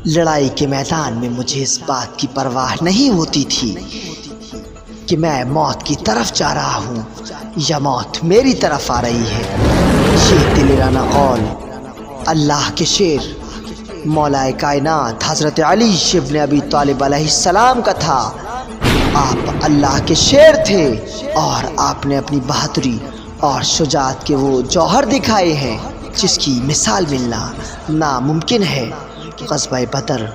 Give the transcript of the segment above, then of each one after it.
لڑائی کے میدان میں مجھے اس بات کی پرواہ نہیں ہوتی تھی کہ میں موت کی طرف جا رہا ہوں یا موت میری طرف آ رہی ہے۔ یہ دلیرانہ قول اللہ کے شیر مولا کائنات حضرت علی ابن ابی طالب علیہ السلام کا تھا۔ آپ اللہ کے شیر تھے اور آپ نے اپنی بہادری اور شجاعت کے وہ جوہر دکھائے ہیں جس کی مثال ملنا ناممکن ہے۔ غزوہ بدر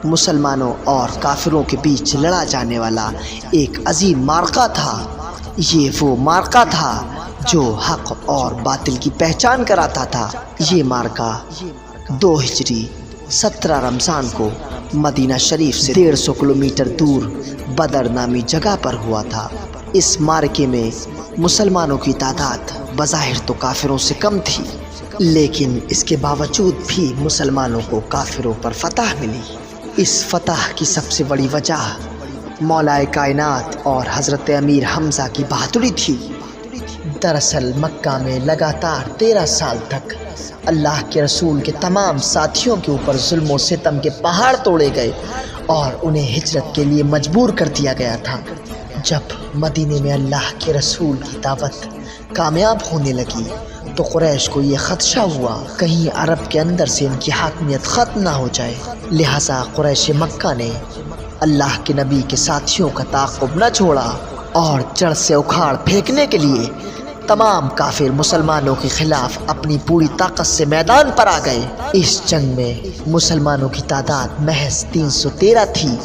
مسلمانوں اور کافروں کے بیچ لڑا جانے والا ایک عظیم معرکہ تھا۔ یہ وہ معرکہ تھا جو حق اور باطل کی پہچان کراتا تھا۔ یہ معرکہ 2 ہجری 17 رمضان کو مدینہ شریف سے 150 کلومیٹر دور بدر نامی جگہ پر ہوا تھا۔ اس معرکے میں مسلمانوں کی تعداد بظاہر تو کافروں سے کم تھی، لیکن اس کے باوجود بھی مسلمانوں کو کافروں پر فتح ملی۔ اس فتح کی سب سے بڑی وجہ مولا کائنات اور حضرت امیر حمزہ کی بہادری تھی۔ دراصل مکہ میں لگاتار 13 سال تک اللہ کے رسول کے تمام ساتھیوں کے اوپر ظلم و ستم کے پہاڑ توڑے گئے اور انہیں ہجرت کے لیے مجبور کر دیا گیا تھا۔ جب مدینے میں اللہ کے رسول کی دعوت کامیاب ہونے لگی تو قریش کو یہ خدشہ ہوا کہیں عرب کے اندر سے ان کی حاکمیت ختم نہ ہو جائے، لہٰذا قریش مکہ نے اللہ کے نبی کے ساتھیوں کا تعاقب نہ چھوڑا اور جڑ سے اکھاڑ پھینکنے کے لیے تمام کافر مسلمانوں کے خلاف اپنی پوری طاقت سے میدان پر آ گئے۔ اس جنگ میں مسلمانوں کی تعداد محض 313 تھی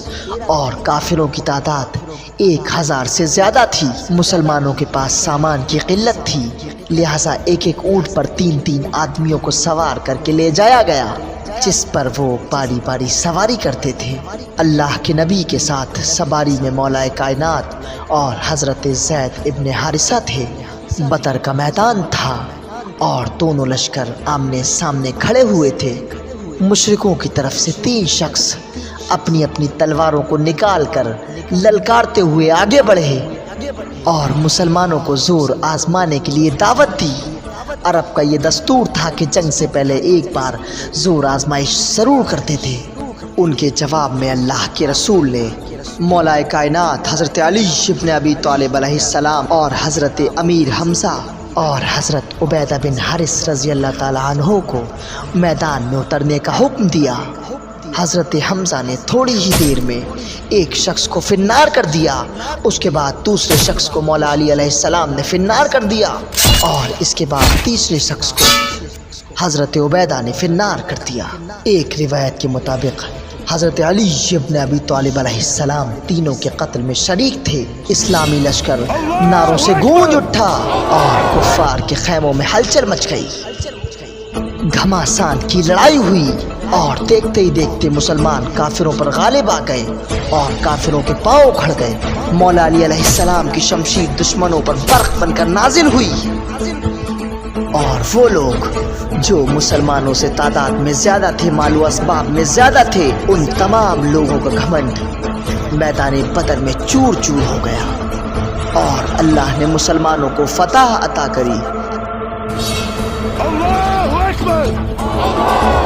اور کافروں کی تعداد 1000 سے زیادہ تھی۔ مسلمانوں کے پاس سامان کی قلت تھی، لہٰذا ایک اونٹ پر 3 آدمیوں کو سوار کر کے لے جایا گیا جس پر وہ باری باری سواری کرتے تھے۔ اللہ کے نبی کے ساتھ سواری میں مولا کائنات اور حضرت زید ابن حارثہ تھے۔ بدر کا میدان تھا اور دونوں لشکر آمنے سامنے کھڑے ہوئے تھے۔ مشرکوں کی طرف سے 3 شخص اپنی اپنی تلواروں کو نکال کر للکارتے ہوئے آگے بڑھے اور مسلمانوں کو زور آزمانے کے لیے دعوت دی۔ عرب کا یہ دستور تھا کہ جنگ سے پہلے ایک بار زور آزمائش ضرور کرتے تھے۔ ان کے جواب میں اللہ کے رسول نے مولا کائنات حضرت علی ابن ابی طالب علیہ السلام اور حضرت امیر حمزہ اور حضرت عبیدہ بن حارث رضی اللہ تعالیٰ عنہ کو میدان میں اترنے کا حکم دیا۔ حضرت حمزہ نے تھوڑی ہی دیر میں ایک شخص کو فنار کر دیا، اس کے بعد دوسرے شخص کو مولا علی علیہ السلام نے فنار کر دیا اور اس کے بعد تیسرے شخص کو حضرت عبیدہ نے فنار کر دیا۔ ایک روایت کے مطابق حضرت علی ابن ابی طالب علیہ السلام تینوں کے قتل میں شریک تھے۔ اسلامی لشکر نعروں سے گونج اٹھا اور کفار کے خیموں میں ہلچل مچ گئی۔ گھماسان کی لڑائی ہوئی اور دیکھتے ہی دیکھتے مسلمان کافروں پر غالب آ گئے اور کافروں کے پاؤں اکھڑ گئے۔ مولا علی علیہ السلام کی شمشیر دشمنوں پر برق بن کر نازل ہوئی اور وہ لوگ جو مسلمانوں سے تعداد میں زیادہ تھے، مال و اسباب میں زیادہ تھے، ان تمام لوگوں کا گھمنڈ میدان بدر میں چور چور ہو گیا اور اللہ نے مسلمانوں کو فتح عطا کری۔ اللہ اکبر۔